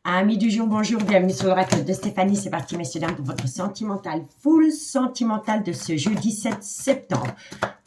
Amis du jour, bonjour, bienvenue sur l'oracle de Stéphanie. C'est parti, messieurs, dames, pour votre sentimental, full sentimental de ce jeudi 7 septembre.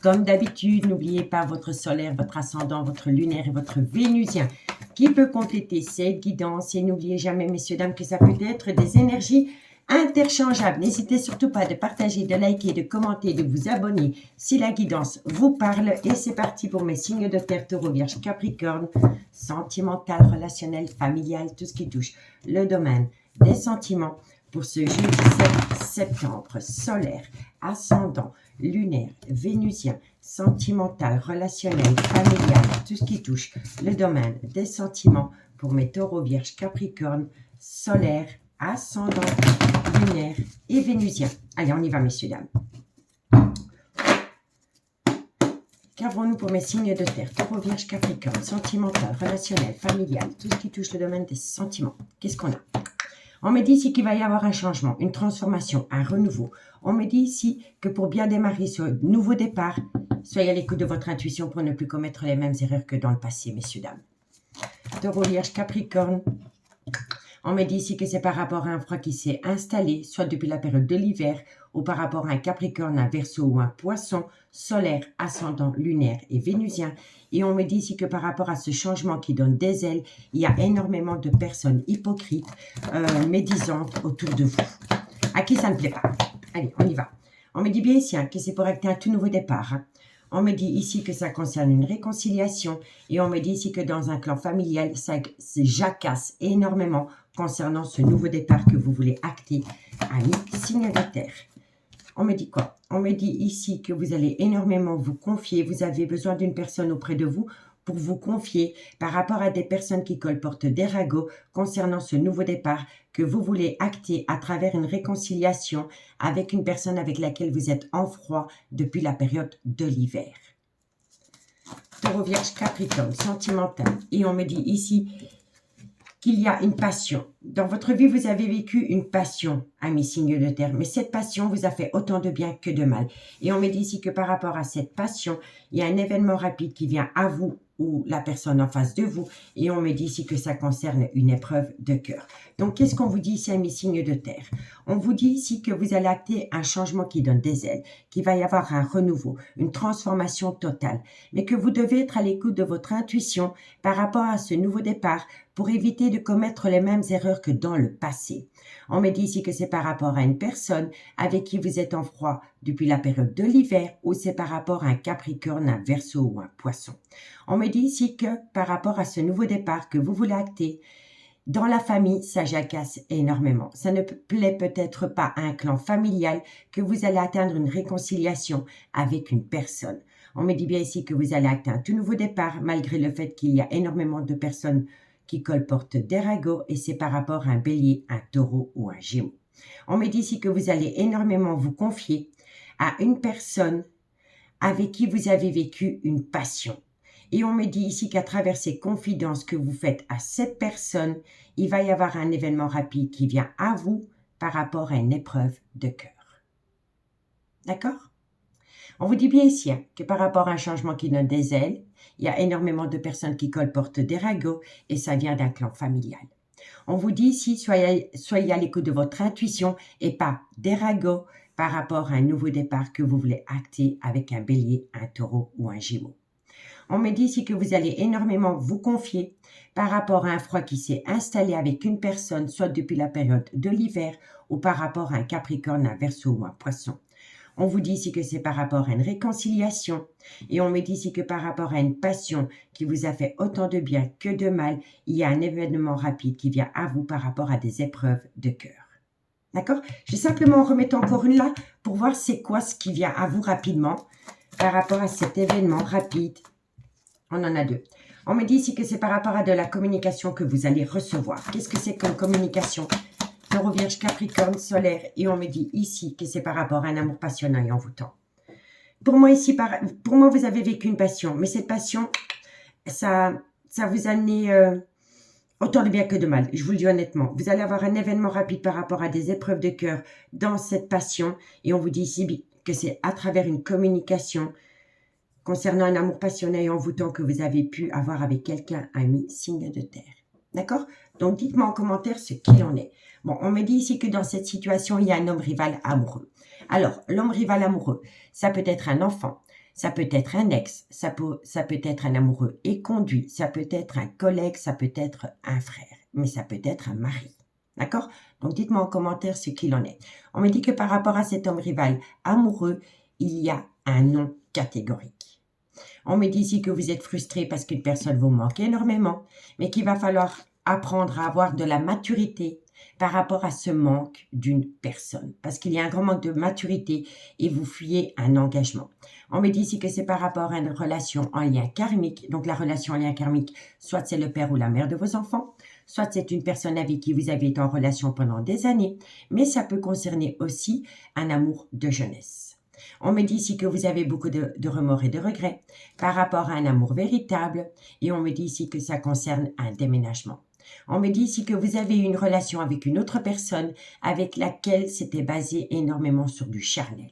Comme d'habitude, n'oubliez pas votre solaire, votre ascendant, votre lunaire et votre vénusien qui peut compléter cette guidance. Et n'oubliez jamais, messieurs, dames, que ça peut être des énergies interchangeables. N'hésitez surtout pas de partager, de liker, de commenter, de vous abonner si la guidance vous parle. Et c'est parti pour mes signes de terre, taureau, vierge, capricorne, sentimental, relationnel, familial, tout ce qui touche le domaine des sentiments pour ce jeudi 7 septembre. Solaire, ascendant, lunaire, vénusien, sentimental, relationnel, familial, tout ce qui touche le domaine des sentiments pour mes taureaux, vierges, capricorne, solaire, ascendant, lunaire et vénusien. Allez, on y va, messieurs, dames. Qu'avons-nous pour mes signes de terre? Taureau, vierge, capricorne, sentimental, relationnel, familial, tout ce qui touche le domaine des sentiments. Qu'est-ce qu'on a? On me dit ici qu'il va y avoir un changement, une transformation, un renouveau. On me dit ici que pour bien démarrer ce nouveau départ, soyez à l'écoute de votre intuition pour ne plus commettre les mêmes erreurs que dans le passé, messieurs, dames. Taureau, vierge, capricorne. On me dit ici que c'est par rapport à un froid qui s'est installé, soit depuis la période de l'hiver, ou par rapport à un capricorne, un verseau ou un poisson, solaire, ascendant, lunaire et vénusien. Et on me dit ici que par rapport à ce changement qui donne des ailes, il y a énormément de personnes hypocrites, médisantes autour de vous. À qui ça ne plaît pas? Allez, on y va. On me dit bien ici que c'est pour acter un tout nouveau départ. On me dit ici que ça concerne une réconciliation et on me dit ici que dans un clan familial, ça jacasse énormément concernant ce nouveau départ que vous voulez acter, ami signe de terre. On me dit quoi? On me dit ici que vous allez énormément vous confier, vous avez besoin d'une personne auprès de vous pour vous confier par rapport à des personnes qui colportent des ragots concernant ce nouveau départ que vous voulez acter à travers une réconciliation avec une personne avec laquelle vous êtes en froid depuis la période de l'hiver. Taureau, vierge, capricorne, sentimental. Et on me dit ici qu'il y a une passion. Dans votre vie, vous avez vécu une passion, amis signes de terre, mais cette passion vous a fait autant de bien que de mal. Et on me dit ici que par rapport à cette passion, il y a un événement rapide qui vient à vous ou la personne en face de vous, et on me dit ici que ça concerne une épreuve de cœur. Donc, qu'est-ce qu'on vous dit ici, amis signes de terre? On vous dit ici que vous allez acter un changement qui donne des ailes, qu'il va y avoir un renouveau, une transformation totale, mais que vous devez être à l'écoute de votre intuition par rapport à ce nouveau départ pour éviter de commettre les mêmes erreurs que dans le passé. On me dit ici que c'est par rapport à une personne avec qui vous êtes en froid depuis la période de l'hiver ou c'est par rapport à un capricorne, un verseau ou un poisson. On me dit ici que par rapport à ce nouveau départ que vous voulez acter, dans la famille, ça jacasse énormément. Ça ne plaît peut-être pas à un clan familial que vous allez atteindre une réconciliation avec une personne. On me dit bien ici que vous allez acter un tout nouveau départ malgré le fait qu'il y a énormément de personnes qui colportent des ragots et c'est par rapport à un bélier, un taureau ou un gémeau. On me dit ici que vous allez énormément vous confier à une personne avec qui vous avez vécu une passion. Et on me dit ici qu'à travers ces confidences que vous faites à cette personne, il va y avoir un événement rapide qui vient à vous par rapport à une épreuve de cœur. D'accord? On vous dit bien ici que par rapport à un changement qui donne des ailes, il y a énormément de personnes qui colportent des ragots et ça vient d'un clan familial. On vous dit ici, soyez à l'écoute de votre intuition et pas des ragots par rapport à un nouveau départ que vous voulez acter avec un bélier, un taureau ou un gémeau. On me dit ici que vous allez énormément vous confier par rapport à un froid qui s'est installé avec une personne, soit depuis la période de l'hiver ou par rapport à un capricorne, un verseau ou un poisson. On vous dit ici que c'est par rapport à une réconciliation et on me dit ici que par rapport à une passion qui vous a fait autant de bien que de mal, il y a un événement rapide qui vient à vous par rapport à des épreuves de cœur. D'accord? Je vais simplement remettre encore une là pour voir c'est quoi ce qui vient à vous rapidement par rapport à cet événement rapide. On en a deux. On me dit ici que c'est par rapport à de la communication que vous allez recevoir. Qu'est-ce que c'est comme communication? Taureau, vierge, capricorne, solaire. Et on me dit ici que c'est par rapport à un amour passionnel et envoûtant. Pour moi, vous avez vécu une passion. Mais cette passion, ça vous a amené autant de bien que de mal. Je vous le dis honnêtement. Vous allez avoir un événement rapide par rapport à des épreuves de cœur dans cette passion. Et on vous dit ici que c'est à travers une communication concernant un amour passionnel et envoûtant que vous avez pu avoir avec quelqu'un, ami, signe de terre. D'accord? Donc, dites-moi en commentaire ce qu'il en est. Bon, on me dit ici que dans cette situation, il y a un homme rival amoureux. Alors, l'homme rival amoureux, ça peut être un enfant, ça peut être un ex, ça peut être un amoureux éconduit, ça peut être un collègue, ça peut être un frère, mais ça peut être un mari. D'accord? Donc, dites-moi en commentaire ce qu'il en est. On me dit que par rapport à cet homme rival amoureux, il y a un non catégorique. On me dit ici que vous êtes frustré parce qu'une personne vous manque énormément, mais qu'il va falloir apprendre à avoir de la maturité par rapport à ce manque d'une personne. Parce qu'il y a un grand manque de maturité et vous fuyez un engagement. On me dit ici que c'est par rapport à une relation en lien karmique. Donc la relation en lien karmique, soit c'est le père ou la mère de vos enfants, soit c'est une personne avec qui vous avez été en relation pendant des années, mais ça peut concerner aussi un amour de jeunesse. On me dit ici que vous avez beaucoup de remords et de regrets par rapport à un amour véritable et on me dit ici que ça concerne un déménagement. On me dit ici que vous avez eu une relation avec une autre personne avec laquelle c'était basé énormément sur du charnel.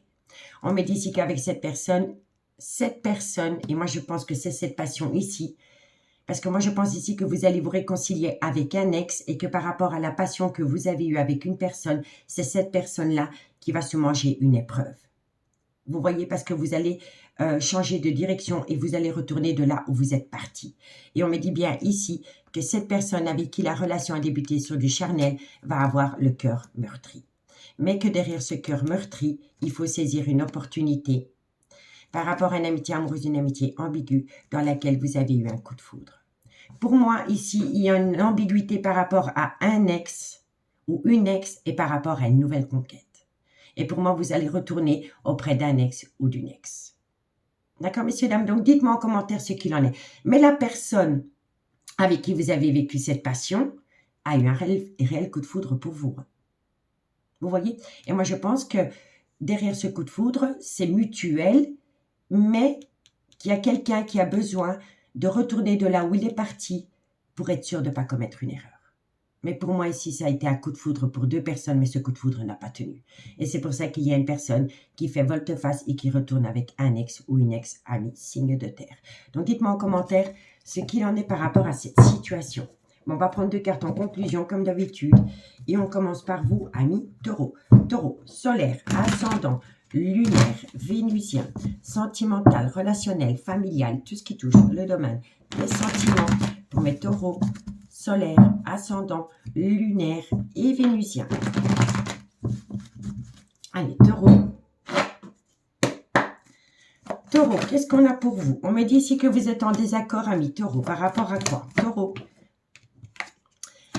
On me dit ici qu'avec cette personne, et moi je pense que c'est cette passion ici, parce que moi je pense ici que vous allez vous réconcilier avec un ex et que par rapport à la passion que vous avez eue avec une personne, c'est cette personne-là qui va se manger une épreuve. Vous voyez, parce que vous allez changer de direction et vous allez retourner de là où vous êtes parti. Et on me dit bien ici que cette personne avec qui la relation a débuté sur du charnel va avoir le cœur meurtri. Mais que derrière ce cœur meurtri, il faut saisir une opportunité par rapport à une amitié amoureuse, une amitié ambiguë dans laquelle vous avez eu un coup de foudre. Pour moi, ici, il y a une ambiguïté par rapport à un ex ou une ex et par rapport à une nouvelle conquête. Et pour moi, vous allez retourner auprès d'un ex ou d'une ex. D'accord, messieurs, dames? Donc, dites-moi en commentaire ce qu'il en est. Mais la personne avec qui vous avez vécu cette passion a eu un réel coup de foudre pour vous. Vous voyez? Et moi, je pense que derrière ce coup de foudre, c'est mutuel, mais qu'il y a quelqu'un qui a besoin de retourner de là où il est parti pour être sûr de ne pas commettre une erreur. Mais pour moi, ici, ça a été un coup de foudre pour deux personnes, mais ce coup de foudre n'a pas tenu. Et c'est pour ça qu'il y a une personne qui fait volte-face et qui retourne avec un ex ou une ex-amie, signe de terre. Donc, dites-moi en commentaire ce qu'il en est par rapport à cette situation. Bon, on va prendre deux cartes en conclusion, comme d'habitude. Et on commence par vous, amis taureau. Taureau, solaire, ascendant, lunaire, vénusien, sentimental, relationnel, familial, tout ce qui touche le domaine des sentiments pour mes taureaux, solaire, ascendant, lunaire et vénusien. Allez, taureau. Taureau, qu'est-ce qu'on a pour vous? On me dit ici que vous êtes en désaccord, amis taureau. Par rapport à quoi? Taureau.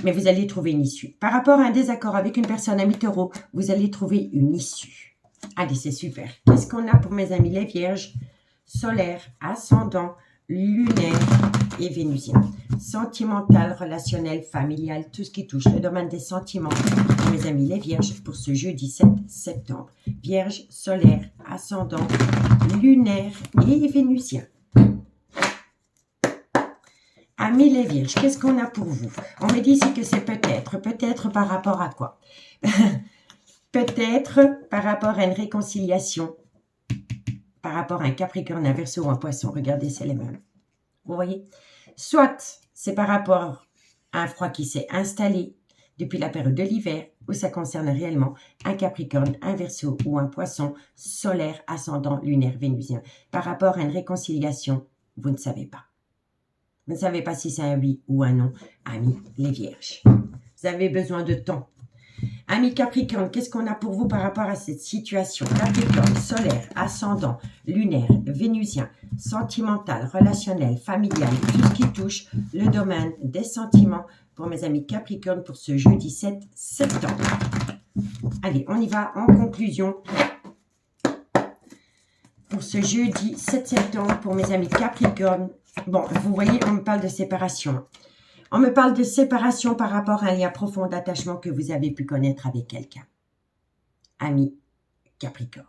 Mais vous allez trouver une issue. Par rapport à un désaccord avec une personne, amis taureau, vous allez trouver une issue. Allez, c'est super. Qu'est-ce qu'on a pour mes amis les vierges? Solaire, ascendant, lunaire et vénusien. Sentimental, relationnel, familial, tout ce qui touche le domaine des sentiments. Pour mes amis les vierges, pour ce jeudi 7 septembre. Vierge, solaire, ascendant, lunaire et vénusien. Amis les vierges, qu'est-ce qu'on a pour vous? On me dit ici que c'est peut-être par rapport à quoi? Peut-être par rapport à une réconciliation, par rapport à un Capricorne, un Verseau ou un Poisson. Regardez, c'est les mêmes. Vous voyez? Soit c'est par rapport à un froid qui s'est installé depuis la période de l'hiver, où ça concerne réellement un Capricorne, un Verseau ou un Poisson, solaire, ascendant, lunaire, vénusien. Par rapport à une réconciliation, vous ne savez pas. Vous ne savez pas si c'est un oui ou un non, amis les vierges. Vous avez besoin de temps. Amis Capricorne, qu'est-ce qu'on a pour vous par rapport à cette situation? Capricorne, solaire, ascendant, lunaire, vénusien, sentimental, relationnel, familial, tout ce qui touche le domaine des sentiments pour mes amis Capricorne pour ce jeudi 7 septembre. Allez, on y va en conclusion. Pour ce jeudi 7 septembre pour mes amis Capricorne. Bon, vous voyez, on me parle de séparation. On me parle de séparation par rapport à un lien profond d'attachement que vous avez pu connaître avec quelqu'un. Ami Capricorne.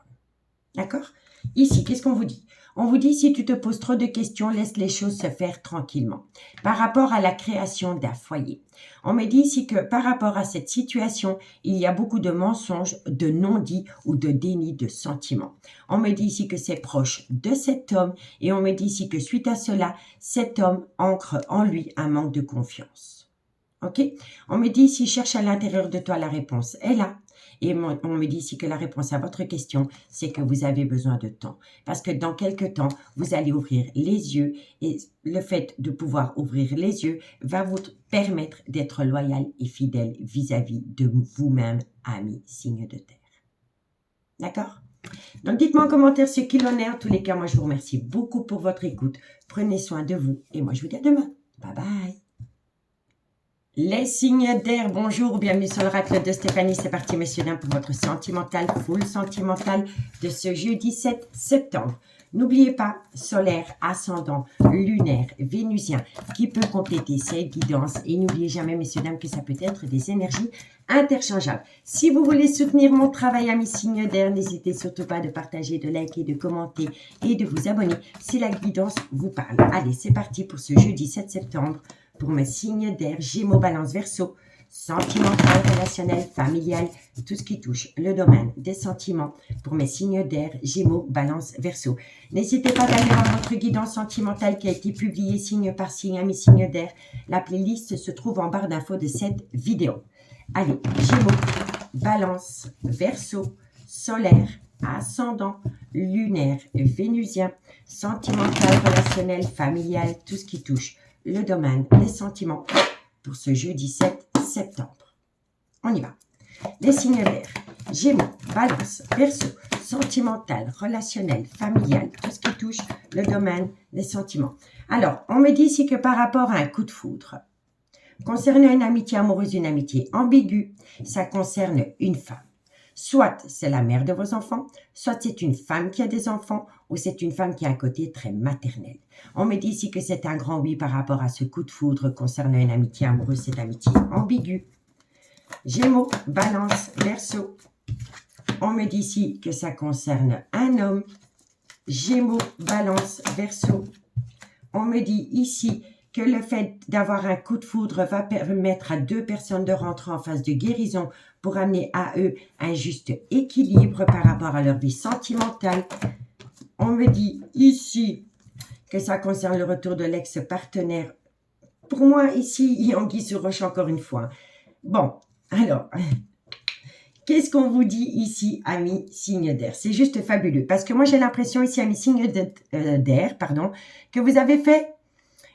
D'accord? Ici, qu'est-ce qu'on vous dit? On vous dit, si tu te poses trop de questions, laisse les choses se faire tranquillement. Par rapport à la création d'un foyer. On me dit ici que par rapport à cette situation, il y a beaucoup de mensonges, de non-dits ou de déni de sentiments. On me dit ici que c'est proche de cet homme et on me dit ici que suite à cela, cet homme ancre en lui un manque de confiance. Ok? On me dit ici, cherche à l'intérieur de toi la réponse est là. Et on me dit ici que la réponse à votre question, c'est que vous avez besoin de temps. Parce que dans quelques temps, vous allez ouvrir les yeux et le fait de pouvoir ouvrir les yeux va vous permettre d'être loyal et fidèle vis-à-vis de vous-même, ami signe de terre. D'accord? Donc, dites-moi en commentaire ce qu'il en est. En tous les cas, moi, je vous remercie beaucoup pour votre écoute. Prenez soin de vous et moi, je vous dis à demain. Bye bye. Les signes d'air, bonjour, bienvenue sur l'oracle de Stéphanie. C'est parti, messieurs, dames, pour votre sentimental, full sentimental de ce jeudi 7 septembre. N'oubliez pas, solaire, ascendant, lunaire, vénusien, qui peut compléter ces guidances. Et n'oubliez jamais, messieurs, dames, que ça peut être des énergies interchangeables. Si vous voulez soutenir mon travail, amis signes d'air, n'hésitez surtout pas de partager, de liker, de commenter et de vous abonner si la guidance vous parle. Allez, c'est parti pour ce jeudi 7 septembre. Pour mes signes d'air, Gémeaux, Balance, Verseau, sentimental, relationnel, familial, tout ce qui touche le domaine des sentiments. Pour mes signes d'air, Gémeaux, Balance, Verseau. N'hésitez pas d'aller voir votre guidance sentimentale qui a été publiée signe par signe à mes signes d'air. La playlist se trouve en barre d'infos de cette vidéo. Allez, Gémeaux, Balance, Verseau, solaire, ascendant, lunaire, vénusien, sentimental, relationnel, familial, tout ce qui touche le domaine des sentiments pour ce jeudi 7 septembre. On y va. Les signes d'air, Gémeaux, Balance, Verseau, sentimental, relationnel, familial, tout ce qui touche le domaine des sentiments. Alors, on me dit ici que par rapport à un coup de foudre, concernant une amitié amoureuse, une amitié ambiguë, ça concerne une femme. Soit c'est la mère de vos enfants, soit c'est une femme qui a des enfants, ou c'est une femme qui a un côté très maternel. On me dit ici que c'est un grand oui par rapport à ce coup de foudre concernant une amitié amoureuse, cette amitié ambiguë. Gémeaux, Balance, Verseau. On me dit ici que ça concerne un homme. Gémeaux, Balance, Verseau. On me dit ici que le fait d'avoir un coup de foudre va permettre à deux personnes de rentrer en phase de guérison pour amener à eux un juste équilibre par rapport à leur vie sentimentale. On me dit ici que ça concerne le retour de l'ex-partenaire. Pour moi, ici, il y a anguille sous roche encore une fois. Bon, alors, qu'est-ce qu'on vous dit ici, amis signes d'air? C'est juste fabuleux, parce que moi, j'ai l'impression ici, amis signes d'air, que vous avez fait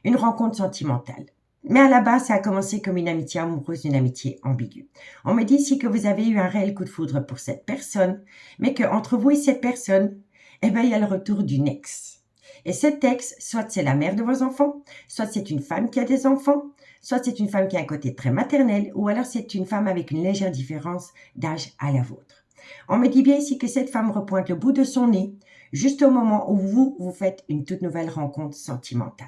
une rencontre sentimentale. Mais à la base, ça a commencé comme une amitié amoureuse, une amitié ambiguë. On me dit ici que vous avez eu un réel coup de foudre pour cette personne, mais qu'entre vous et cette personne, eh ben, il y a le retour d'une ex. Et cette ex, soit c'est la mère de vos enfants, soit c'est une femme qui a des enfants, soit c'est une femme qui a un côté très maternel, ou alors c'est une femme avec une légère différence d'âge à la vôtre. On me dit bien ici que cette femme repointe le bout de son nez, juste au moment où vous faites une toute nouvelle rencontre sentimentale.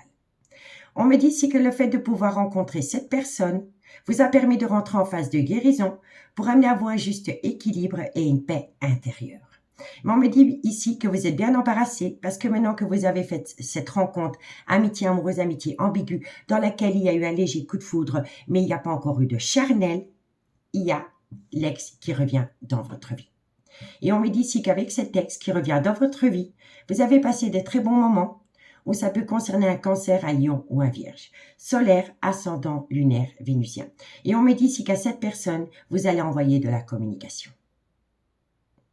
On me dit ici que le fait de pouvoir rencontrer cette personne vous a permis de rentrer en phase de guérison pour amener à vous un juste équilibre et une paix intérieure. Mais on me dit ici que vous êtes bien embarrassé parce que maintenant que vous avez fait cette rencontre amitié amoureuse, amitié ambiguë, dans laquelle il y a eu un léger coup de foudre, mais il n'y a pas encore eu de charnel, il y a l'ex qui revient dans votre vie. Et on me dit ici qu'avec cet ex qui revient dans votre vie, vous avez passé des très bons moments, ou ça peut concerner un cancer, un lion ou un vierge. Solaire, ascendant, lunaire, vénusien. Et on me dit ici qu'à cette personne, vous allez envoyer de la communication.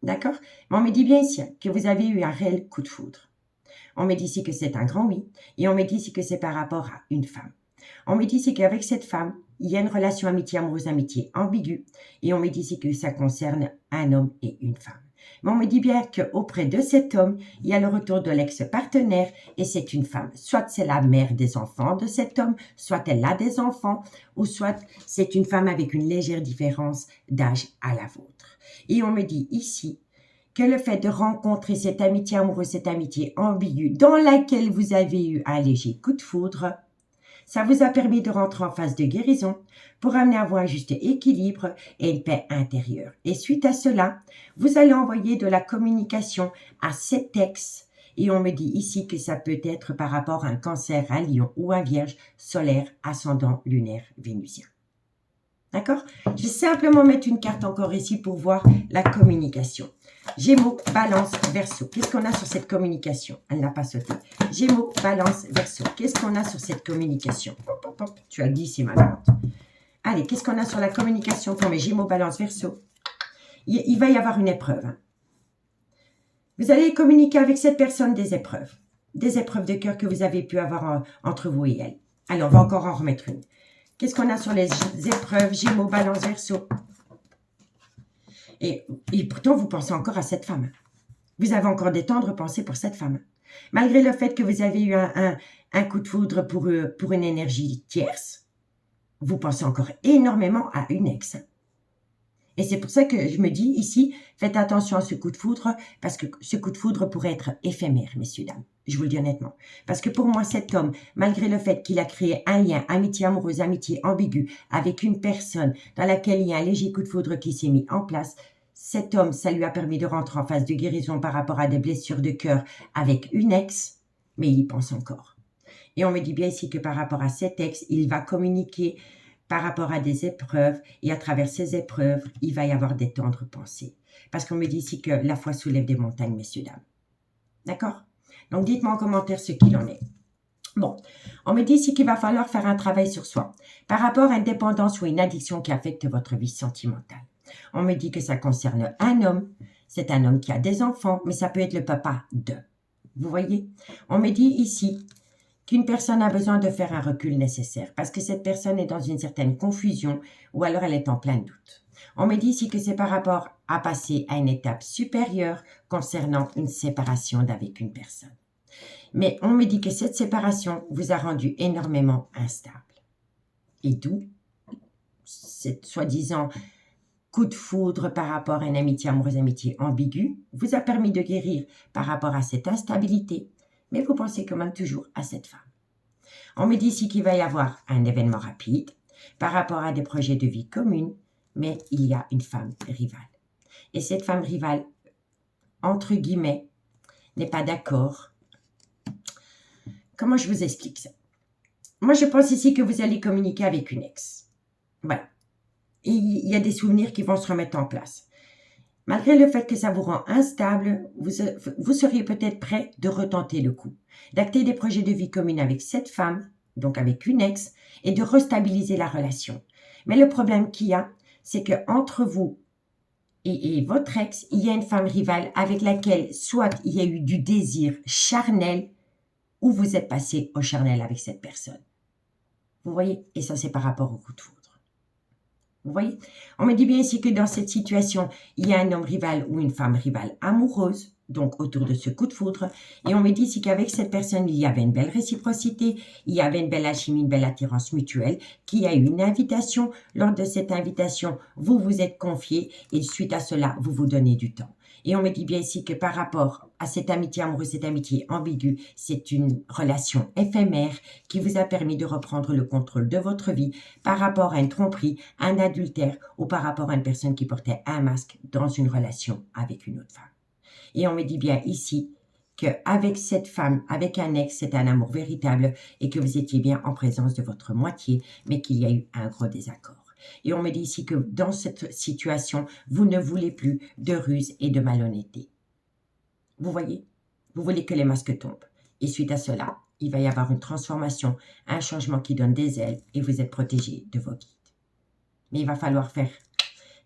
D'accord? Mais on me dit bien ici que vous avez eu un réel coup de foudre. On me dit ici que c'est un grand oui. Et on me dit ici que c'est par rapport à une femme. On me dit ici qu'avec cette femme, il y a une relation amitié amoureuse, amitié ambiguë. Et on me dit ici que ça concerne un homme et une femme. Mais on me dit bien qu'auprès de cet homme, il y a le retour de l'ex-partenaire et c'est une femme. Soit c'est la mère des enfants de cet homme, soit elle a des enfants, ou soit c'est une femme avec une légère différence d'âge à la vôtre. Et on me dit ici que le fait de rencontrer cette amitié amoureuse, cette amitié ambiguë dans laquelle vous avez eu un léger coup de foudre, ça vous a permis de rentrer en phase de guérison pour amener à vous un juste équilibre et une paix intérieure. Et suite à cela, vous allez envoyer de la communication à cet ex. Et on me dit ici que ça peut être par rapport à un cancer, un lion ou un vierge, solaire, ascendant, lunaire, vénusien. D'accord? Je vais simplement mettre une carte encore ici pour voir la communication. Gémeaux, Balance, Verseau. Qu'est-ce qu'on a sur cette communication? Elle n'a pas sauté. Gémeaux, Balance, Verseau. Qu'est-ce qu'on a sur cette communication? Hop, hop, hop. Tu as glissé ma carte. Allez, qu'est-ce qu'on a sur la communication pour mes Gémeaux, Balance, Verseau? Il va y avoir une épreuve. Hein. Vous allez communiquer avec cette personne des épreuves de cœur que vous avez pu avoir entre vous et elle. Allez, on va encore en remettre une. Qu'est-ce qu'on a sur les épreuves, Gémeaux, Balance, Verseau? Et pourtant, vous pensez encore à cette femme. Vous avez encore des tendres pensées pour cette femme. Malgré le fait que vous avez eu un coup de foudre pour une énergie tierce, vous pensez encore énormément à une ex. Et c'est pour ça que je me dis ici, faites attention à ce coup de foudre, parce que ce coup de foudre pourrait être éphémère, messieurs, dames. Je vous le dis honnêtement. Parce que pour moi, cet homme, malgré le fait qu'il a créé un lien, amitié amoureuse, amitié ambiguë, avec une personne dans laquelle il y a un léger coup de foudre qui s'est mis en place, cet homme, ça lui a permis de rentrer en phase de guérison par rapport à des blessures de cœur avec une ex, mais il y pense encore. Et on me dit bien ici que par rapport à cet ex, il va communiquer par rapport à des épreuves, et à travers ces épreuves, il va y avoir des tendres pensées. Parce qu'on me dit ici que la foi soulève des montagnes, messieurs, dames. D'accord? Donc, dites-moi en commentaire ce qu'il en est. Bon, on me dit ici qu'il va falloir faire un travail sur soi, par rapport à une dépendance ou une addiction qui affecte votre vie sentimentale. On me dit que ça concerne un homme, c'est un homme qui a des enfants, mais ça peut être le papa d'eux. Vous voyez? On me dit ici qu'une personne a besoin de faire un recul nécessaire parce que cette personne est dans une certaine confusion ou alors elle est en plein doute. On me dit ici que c'est par rapport à passer à une étape supérieure concernant une séparation d'avec une personne. Mais on me dit que cette séparation vous a rendu énormément instable. Et d'où cette soi-disant coup de foudre par rapport à une amitié amoureuse, amitié ambiguë, vous a permis de guérir par rapport à cette instabilité, mais vous pensez quand même toujours à cette femme. On me dit ici qu'il va y avoir un événement rapide par rapport à des projets de vie communs, mais il y a une femme rivale. Et cette femme rivale, entre guillemets, n'est pas d'accord. Comment je vous explique ça? Moi, je pense ici que vous allez communiquer avec une ex. Voilà. Et il y a des souvenirs qui vont se remettre en place. Malgré le fait que ça vous rend instable, vous seriez peut-être prêt de retenter le coup, d'acter des projets de vie communs avec cette femme, donc avec une ex, et de restabiliser la relation. Mais le problème qu'il y a, c'est qu'entre vous et votre ex, il y a une femme rivale avec laquelle soit il y a eu du désir charnel, ou vous êtes passé au charnel avec cette personne. Vous voyez? Et ça, c'est par rapport au coup de foudre. Vous voyez? On me dit bien ici que dans cette situation, il y a un homme rival ou une femme rivale amoureuse, donc autour de ce coup de foudre. Et on me dit ici qu'avec cette personne, il y avait une belle réciprocité, il y avait une belle alchimie, une belle attirance mutuelle, qu'il y a eu une invitation. Lors de cette invitation, vous vous êtes confié et suite à cela, vous vous donnez du temps. Et on me dit bien ici que par rapport à cette amitié amoureuse, cette amitié ambiguë, c'est une relation éphémère qui vous a permis de reprendre le contrôle de votre vie par rapport à une tromperie, un adultère ou par rapport à une personne qui portait un masque dans une relation avec une autre femme. Et on me dit bien ici qu'avec cette femme, avec un ex, c'est un amour véritable et que vous étiez bien en présence de votre moitié, mais qu'il y a eu un gros désaccord. Et on me dit ici que dans cette situation, vous ne voulez plus de ruse et de malhonnêteté. Vous voyez? Vous voulez que les masques tombent. Et suite à cela, il va y avoir une transformation, un changement qui donne des ailes et vous êtes protégé de vos guides. Mais il va falloir faire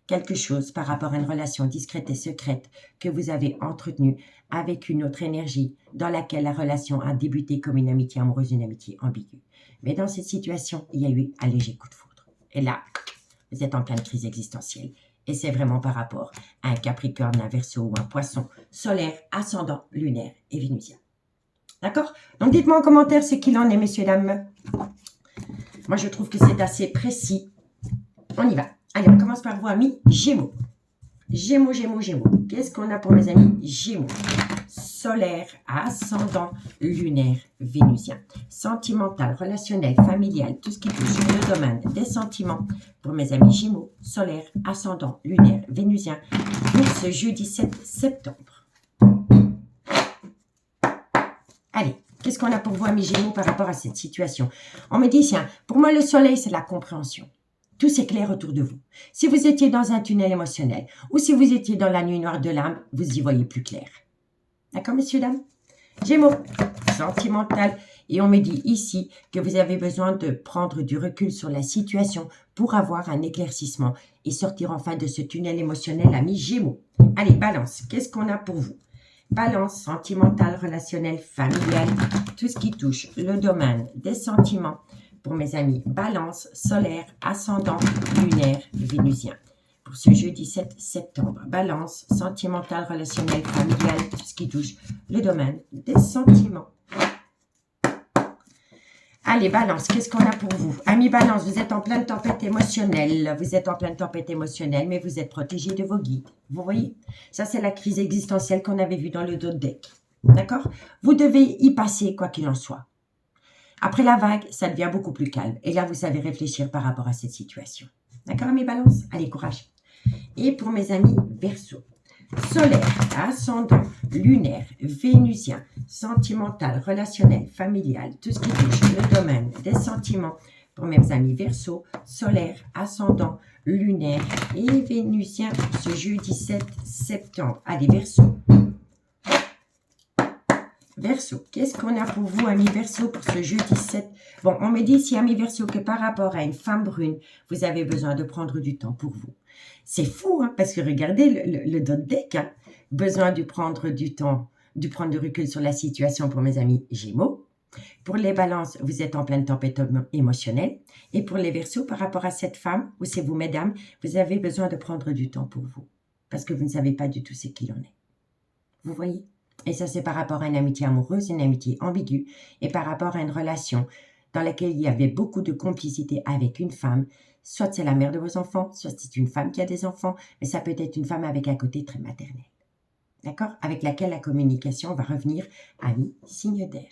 quelque chose par rapport à une relation discrète et secrète que vous avez entretenue avec une autre énergie dans laquelle la relation a débuté comme une amitié amoureuse, une amitié ambiguë. Mais dans cette situation, il y a eu un léger coup de foudre. Et là, vous êtes en pleine crise existentielle. Et c'est vraiment par rapport à un Capricorne, un Verseau ou un Poisson solaire, ascendant, lunaire et vénusien. D'accord? Donc dites-moi en commentaire ce qu'il en est, messieurs, dames. Moi, je trouve que c'est assez précis. On y va. Allez, on commence par vous, amis Gémeaux. Gémeaux, Gémeaux, Gémeaux. Qu'est-ce qu'on a pour mes amis Gémeaux? Solaire, ascendant, lunaire, vénusien. Sentimental, relationnel, familial, tout ce qui touche le domaine des sentiments. Pour mes amis Gémeaux, solaire, ascendant, lunaire, vénusien. Pour ce jeudi 7 septembre. Allez, qu'est-ce qu'on a pour vous, amis Gémeaux, par rapport à cette situation? On me dit, tiens, pour moi, le soleil, c'est la compréhension. Tout s'éclaire autour de vous. Si vous étiez dans un tunnel émotionnel ou si vous étiez dans la nuit noire de l'âme, vous y voyez plus clair. D'accord, messieurs, dames? Gémeaux, sentimental. Et on me dit ici que vous avez besoin de prendre du recul sur la situation pour avoir un éclaircissement et sortir enfin de ce tunnel émotionnel, ami Gémeaux. Allez, Balance, qu'est-ce qu'on a pour vous? Balance, sentimental, relationnel, familial, tout ce qui touche le domaine des sentiments pour mes amis Balance, solaire, ascendant, lunaire, vénusien. Pour ce jeudi 7 septembre, Balance, sentimental, relationnel, familial, tout ce qui touche le domaine des sentiments. Allez, Balance, qu'est-ce qu'on a pour vous? Amis Balance, vous êtes en pleine tempête émotionnelle. Vous êtes en pleine tempête émotionnelle, mais vous êtes protégé de vos guides. Vous voyez? Ça, c'est la crise existentielle qu'on avait vue dans le dos de deck. D'accord? Vous devez y passer, quoi qu'il en soit. Après la vague, ça devient beaucoup plus calme. Et là, vous savez réfléchir par rapport à cette situation. D'accord, amis Balance? Allez, courage. Et pour mes amis Verseau, solaire, ascendant, lunaire, vénusien, sentimental, relationnel, familial, tout ce qui touche le domaine des sentiments pour mes amis Verseau, solaire, ascendant, lunaire et vénusien ce jeudi 7 septembre. Allez, Verseau. Verseau, qu'est-ce qu'on a pour vous, amis Verseau, pour ce jeudi 7? Bon, on me dit ici, amis Verseau, que par rapport à une femme brune, vous avez besoin de prendre du temps pour vous. C'est fou, hein, parce que regardez le dos de deck, hein, besoin de prendre du temps, de prendre du recul sur la situation pour mes amis Gémeaux. Pour les Balances, vous êtes en pleine tempête émotionnelle. Et pour les Verseaux, par rapport à cette femme, ou c'est vous, mesdames, vous avez besoin de prendre du temps pour vous, parce que vous ne savez pas du tout ce qu'il en est. Vous voyez? Et ça, c'est par rapport à une amitié amoureuse, une amitié ambiguë, et par rapport à une relation dans laquelle il y avait beaucoup de complicité avec une femme. Soit c'est la mère de vos enfants, soit c'est une femme qui a des enfants, mais ça peut être une femme avec un côté très maternel. D'accord? Avec laquelle la communication va revenir à mi-signe d'air.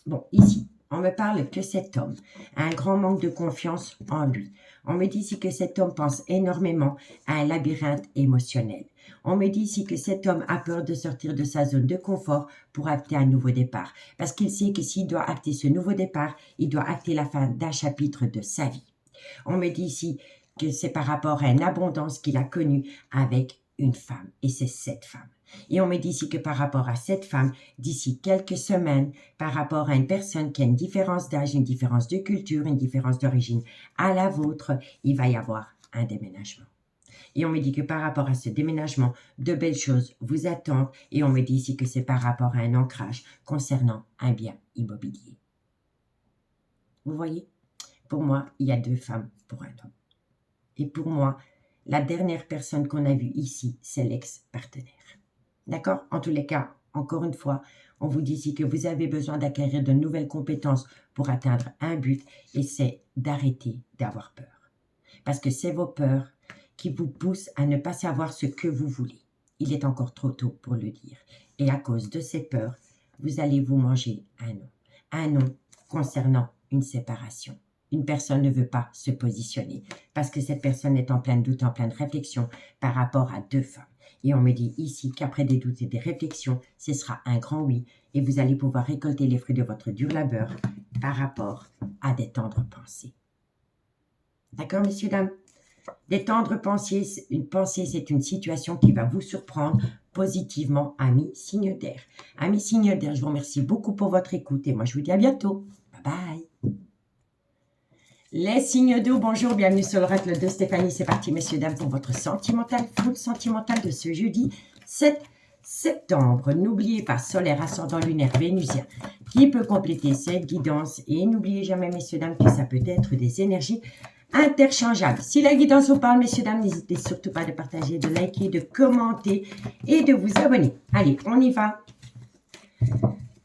Bon, ici, on me parle que cet homme a un grand manque de confiance en lui. On me dit ici que cet homme pense énormément à un labyrinthe émotionnel. On me dit ici que cet homme a peur de sortir de sa zone de confort pour acter un nouveau départ. Parce qu'il sait que s'il doit acter ce nouveau départ, il doit acter la fin d'un chapitre de sa vie. On me dit ici que c'est par rapport à une abondance qu'il a connue avec une femme. Et c'est cette femme. Et on me dit ici que par rapport à cette femme, d'ici quelques semaines, par rapport à une personne qui a une différence d'âge, une différence de culture, une différence d'origine à la vôtre, il va y avoir un déménagement. Et on me dit que par rapport à ce déménagement, de belles choses vous attendent. Et on me dit ici que c'est par rapport à un ancrage concernant un bien immobilier. Vous voyez? Pour moi, il y a deux femmes pour un homme. Et pour moi, la dernière personne qu'on a vue ici, c'est l'ex-partenaire. D'accord? En tous les cas, encore une fois, on vous dit ici que vous avez besoin d'acquérir de nouvelles compétences pour atteindre un but et c'est d'arrêter d'avoir peur. Parce que c'est vos peurs qui vous poussent à ne pas savoir ce que vous voulez. Il est encore trop tôt pour le dire. Et à cause de ces peurs, vous allez vous manger un non. Un non concernant une séparation. Une personne ne veut pas se positionner parce que cette personne est en plein doute, en pleine réflexion par rapport à deux femmes. Et on me dit ici qu'après des doutes et des réflexions, ce sera un grand oui et vous allez pouvoir récolter les fruits de votre dur labeur par rapport à des tendres pensées. D'accord, messieurs, dames? Des tendres pensées, c'est une situation qui va vous surprendre positivement, amis signe d'air. Amis signe d'air, je vous remercie beaucoup pour votre écoute et moi je vous dis à bientôt. Bye bye. Les signes d'eau, bonjour, bienvenue sur l'oracle de Stéphanie. C'est parti, messieurs, dames, pour votre sentimental, full sentimental de ce jeudi 7 septembre. N'oubliez pas, solaire, ascendant, lunaire, vénusien, qui peut compléter cette guidance. Et n'oubliez jamais, messieurs, dames, que ça peut être des énergies interchangeables. Si la guidance vous parle, messieurs, dames, n'hésitez surtout pas de partager, de liker, de commenter et de vous abonner. Allez, on y va.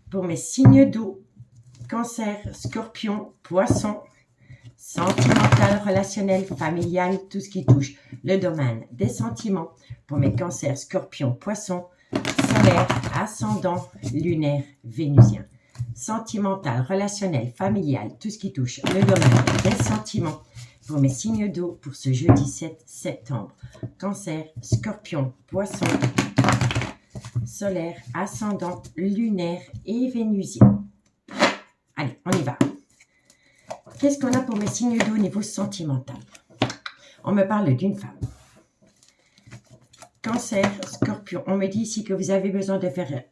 Pour mes signes d'eau, Cancer, Scorpion, Poisson, sentimental, relationnel, familial, tout ce qui touche le domaine des sentiments pour mes cancers, scorpions, poissons, solaire, ascendant, lunaire, vénusien. Sentimental, relationnel, familial, tout ce qui touche le domaine des sentiments pour mes signes d'eau pour ce jeudi 7 septembre. Cancer, scorpion, poisson, solaire, ascendant, lunaire et vénusien. Allez, on y va. Qu'est-ce qu'on a pour mes signes d'eau au niveau sentimental? On me parle d'une femme. Cancer, Scorpion. On me dit ici que vous avez besoin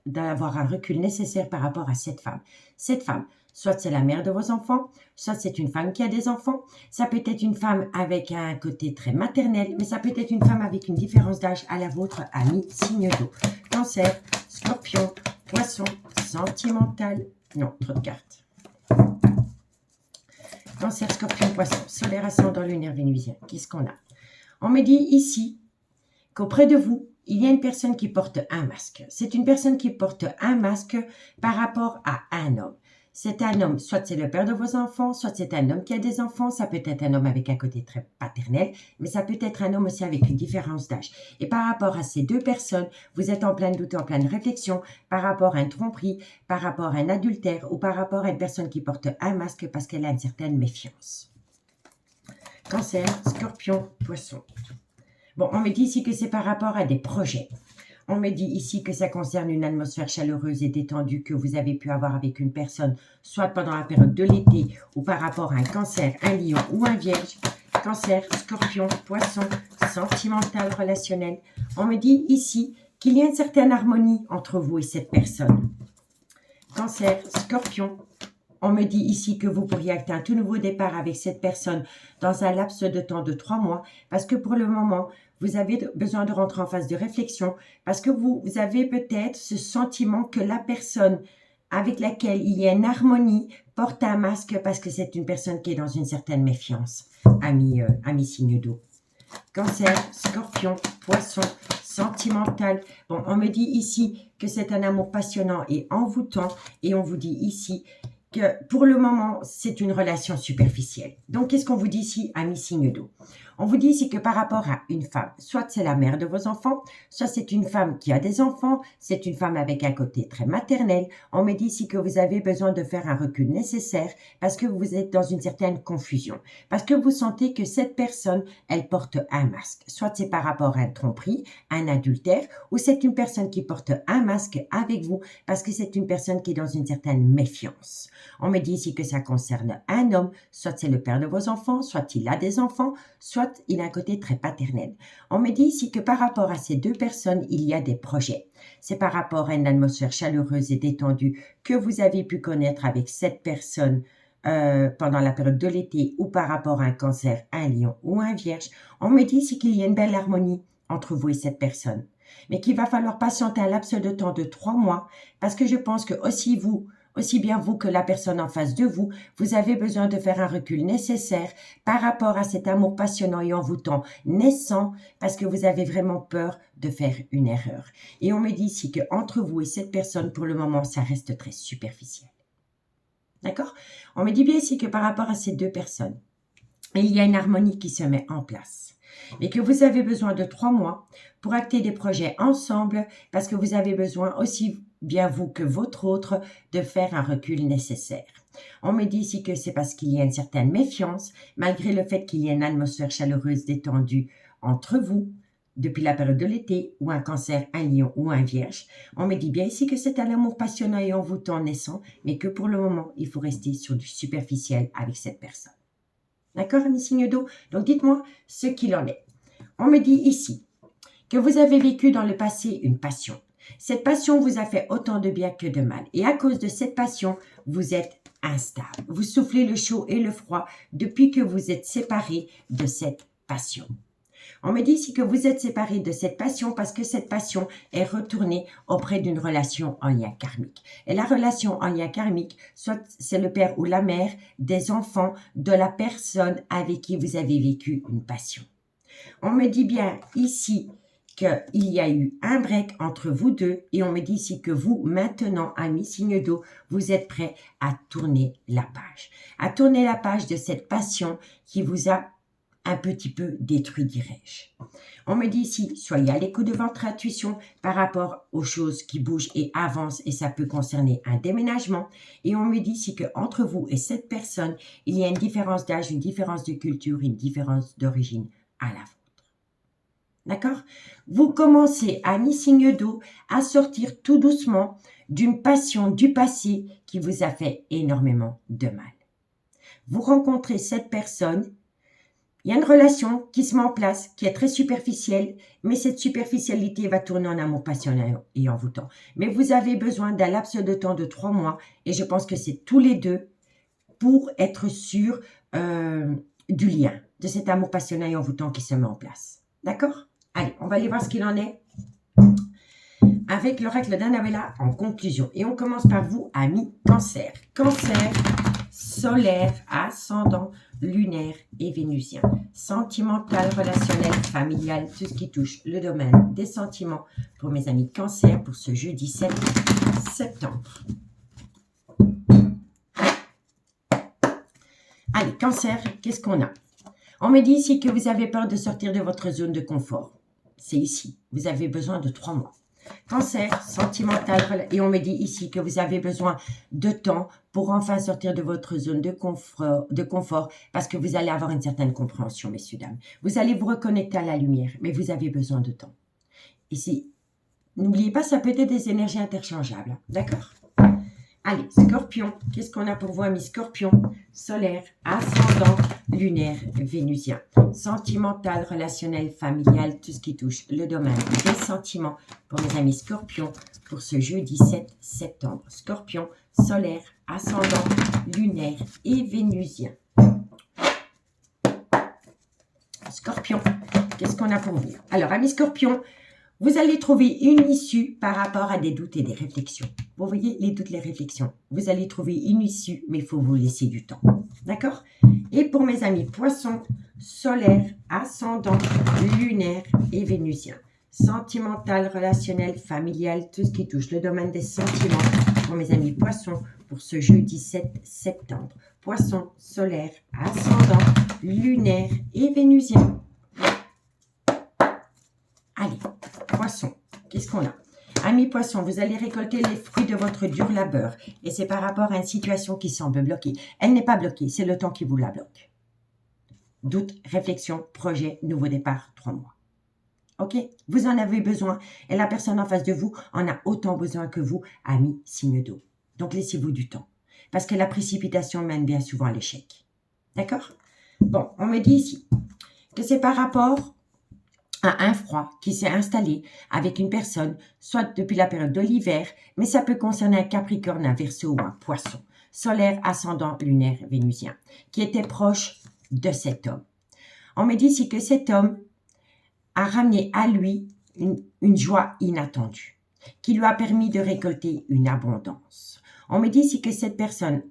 d'avoir un recul nécessaire par rapport à cette femme. Cette femme, soit c'est la mère de vos enfants, soit c'est une femme qui a des enfants, ça peut être une femme avec un côté très maternel, mais ça peut être une femme avec une différence d'âge à la vôtre, ami, signe d'eau. Cancer, Scorpion, Poisson, sentimental, non, trop de cartes. Cancer, Scorpion, Poisson, solaire, ascendant, lunaire, vénusien. Qu'est-ce qu'on a? On me dit ici qu'auprès de vous, il y a une personne qui porte un masque. C'est une personne qui porte un masque par rapport à un homme. C'est un homme, soit c'est le père de vos enfants, soit c'est un homme qui a des enfants, ça peut être un homme avec un côté très paternel, mais ça peut être un homme aussi avec une différence d'âge. Et par rapport à ces deux personnes, vous êtes en plein doute, en pleine réflexion, par rapport à une tromperie, par rapport à un adultère ou par rapport à une personne qui porte un masque parce qu'elle a une certaine méfiance. Cancer, Scorpion, Poisson. Bon, on me dit ici que c'est par rapport à des projets. On me dit ici que ça concerne une atmosphère chaleureuse et détendue que vous avez pu avoir avec une personne, soit pendant la période de l'été ou par rapport à un cancer, un lion ou un vierge. Cancer, Scorpion, Poisson, sentimental, relationnel. On me dit ici qu'il y a une certaine harmonie entre vous et cette personne. Cancer, Scorpion. On me dit ici que vous pourriez acter un tout nouveau départ avec cette personne dans un laps de temps de 3 mois parce que pour le moment, vous avez besoin de rentrer en phase de réflexion parce que vous avez peut-être ce sentiment que la personne avec laquelle il y a une harmonie porte un masque parce que c'est une personne qui est dans une certaine méfiance, ami signe d'eau. Cancer, Scorpion, Poisson, sentimental. Bon, on me dit ici que c'est un amour passionnant et envoûtant et on vous dit ici que pour le moment, c'est une relation superficielle. Donc, qu'est-ce qu'on vous dit ici, ami signe d'eau? On vous dit ici que par rapport à une femme, soit c'est la mère de vos enfants, soit c'est une femme qui a des enfants, c'est une femme avec un côté très maternel. On me dit ici que vous avez besoin de faire un recul nécessaire parce que vous êtes dans une certaine confusion. Parce que vous sentez que cette personne, elle porte un masque. Soit c'est par rapport à une tromperie, un adultère, ou c'est une personne qui porte un masque avec vous parce que c'est une personne qui est dans une certaine méfiance. On me dit ici que ça concerne un homme, soit c'est le père de vos enfants, soit il a des enfants, soit il a un côté très paternel. On me dit ici que par rapport à ces deux personnes, il y a des projets. C'est par rapport à une atmosphère chaleureuse et détendue que vous avez pu connaître avec cette personne pendant la période de l'été ou par rapport à un cancer, un lion ou un vierge. On me dit ici qu'il y a une belle harmonie entre vous et cette personne, mais qu'il va falloir patienter un laps de temps de 3 mois parce que je pense que aussi bien vous que la personne en face de vous, vous avez besoin de faire un recul nécessaire par rapport à cet amour passionnant et envoûtant naissant parce que vous avez vraiment peur de faire une erreur. Et on me dit ici qu'entre vous et cette personne, pour le moment, ça reste très superficiel. D'accord? On me dit bien ici que par rapport à ces deux personnes, il y a une harmonie qui se met en place. Mais que vous avez besoin de 3 mois pour acter des projets ensemble parce que vous avez besoin aussi bien vous que votre autre de faire un recul nécessaire. On me dit ici que c'est parce qu'il y a une certaine méfiance, malgré le fait qu'il y ait une atmosphère chaleureuse détendue entre vous depuis la période de l'été, ou un cancer, un lion ou un vierge. On me dit bien ici que c'est un amour passionnant et envoûtant naissant, mais que pour le moment, il faut rester sur du superficiel avec cette personne. D'accord, ami signe d'eau? Donc, dites-moi ce qu'il en est. On me dit ici que vous avez vécu dans le passé une passion. Cette passion vous a fait autant de bien que de mal. Et à cause de cette passion, vous êtes instable. Vous soufflez le chaud et le froid depuis que vous êtes séparés de cette passion. On me dit ici que vous êtes séparés de cette passion parce que cette passion est retournée auprès d'une relation en lien karmique. Et la relation en lien karmique, soit c'est le père ou la mère des enfants de la personne avec qui vous avez vécu une passion. On me dit bien ici qu'il y a eu un break entre vous deux et on me dit ici que vous, maintenant, amis signe d'eau, vous êtes prêts à tourner la page. À tourner la page de cette passion qui vous a un petit peu détruit, dirais-je. On me dit ici, soyez à l'écoute de votre intuition par rapport aux choses qui bougent et avancent et ça peut concerner un déménagement. Et on me dit ici qu'entre vous et cette personne, il y a une différence d'âge, une différence de culture, une différence d'origine à la vôtre. D'accord? Vous commencez, amis signe d'eau, à sortir tout doucement d'une passion du passé qui vous a fait énormément de mal. Vous rencontrez cette personne Il y a une relation qui se met en place, qui est très superficielle, mais cette superficialité va tourner en amour passionnel et envoûtant. Mais vous avez besoin d'un laps de temps de 3 mois, et je pense que c'est tous les deux pour être sûr du lien, de cet amour passionnel et envoûtant qui se met en place. D'accord? Allez, on va aller voir ce qu'il en est avec l'oracle d'Annabella en conclusion. Et on commence par vous, amis Cancer. Cancer, solaire, ascendant, lunaire et vénusien. Sentimental, relationnel, familial, tout ce qui touche le domaine des sentiments pour mes amis Cancer pour ce jeudi 7 septembre. Allez, Cancer, qu'est-ce qu'on a? On me dit ici que vous avez peur de sortir de votre zone de confort. C'est ici. Vous avez besoin de 3 mois. Cancer, sentimental, et on me dit ici que vous avez besoin de temps pour enfin sortir de votre zone de confort parce que vous allez avoir une certaine compréhension, messieurs, dames. Vous allez vous reconnecter à la lumière, mais vous avez besoin de temps. Ici, n'oubliez pas, ça peut être des énergies interchangeables, d'accord? Allez, Scorpion, qu'est-ce qu'on a pour vous, amis Scorpion? Solaire, ascendant, lunaire, vénusien. Sentimental, relationnel, familial, tout ce qui touche le domaine des sentiments pour mes amis Scorpion pour ce jeudi 7 septembre. Scorpion, solaire, ascendant, lunaire et vénusien. Scorpion, qu'est-ce qu'on a pour vous? Alors, amis Scorpion, vous allez trouver une issue par rapport à des doutes et des réflexions. Vous voyez, les doutes, les réflexions. Vous allez trouver une issue, mais il faut vous laisser du temps. D'accord? Et pour mes amis Poissons, solaire, ascendant, lunaire et vénusien. Sentimental, relationnel, familial, tout ce qui touche le domaine des sentiments pour mes amis Poissons pour ce jeudi 7 septembre. Poissons, solaire, ascendant, lunaire et vénusien. Allez, Poissons, qu'est-ce qu'on a? Amis Poissons, vous allez récolter les fruits de votre dur labeur. Et c'est par rapport à une situation qui semble bloquée. Elle n'est pas bloquée, c'est le temps qui vous la bloque. Doute, réflexion, projet, nouveau départ, 3 mois. Ok? Vous en avez besoin. Et la personne en face de vous en a autant besoin que vous, amis signe d'eau. Donc laissez-vous du temps. Parce que la précipitation mène bien souvent à l'échec. D'accord? Bon, on me dit ici que c'est par rapport à un froid qui s'est installé avec une personne, soit depuis la période de l'hiver, mais ça peut concerner un Capricorne, un Verseau ou un Poisson, solaire, ascendant, lunaire, vénusien, qui était proche de cet homme. On me dit ici que cet homme a ramené à lui une joie inattendue, qui lui a permis de récolter une abondance. On me dit ici que cette personne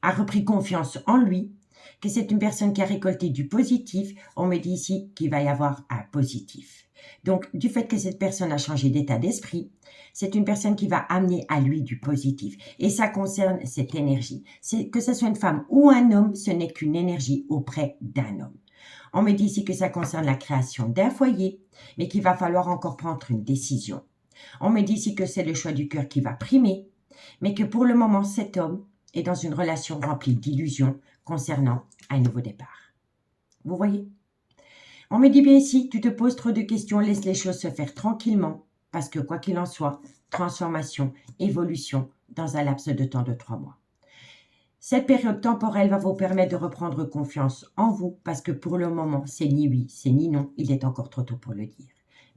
a repris confiance en lui, que c'est une personne qui a récolté du positif. On me dit ici qu'il va y avoir un positif. Donc, du fait que cette personne a changé d'état d'esprit, c'est une personne qui va amener à lui du positif. Et ça concerne cette énergie. Que ce soit une femme ou un homme, ce n'est qu'une énergie auprès d'un homme. On me dit ici que ça concerne la création d'un foyer, mais qu'il va falloir encore prendre une décision. On me dit ici que c'est le choix du cœur qui va primer, mais que pour le moment, cet homme est dans une relation remplie d'illusions concernant un nouveau départ. Vous voyez? On me dit bien ici, tu te poses trop de questions, laisse les choses se faire tranquillement, parce que quoi qu'il en soit, transformation, évolution dans un laps de temps de 3 mois. Cette période temporelle va vous permettre de reprendre confiance en vous, parce que pour le moment, c'est ni oui, c'est ni non, il est encore trop tôt pour le dire.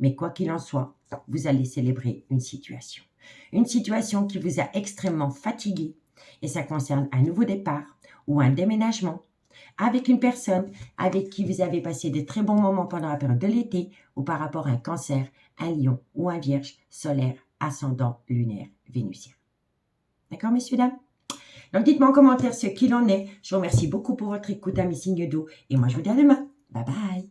Mais quoi qu'il en soit, vous allez célébrer une situation. Une situation qui vous a extrêmement fatigué, et ça concerne un nouveau départ ou un déménagement avec une personne avec qui vous avez passé de très bons moments pendant la période de l'été ou par rapport à un Cancer, un Lion ou un Vierge, solaire, ascendant, lunaire, vénusien. D'accord, messieurs, dames? Donc, dites-moi en commentaire ce qu'il en est. Je vous remercie beaucoup pour votre écoute, amis signes d'eau. Et moi, je vous dis à demain. Bye bye.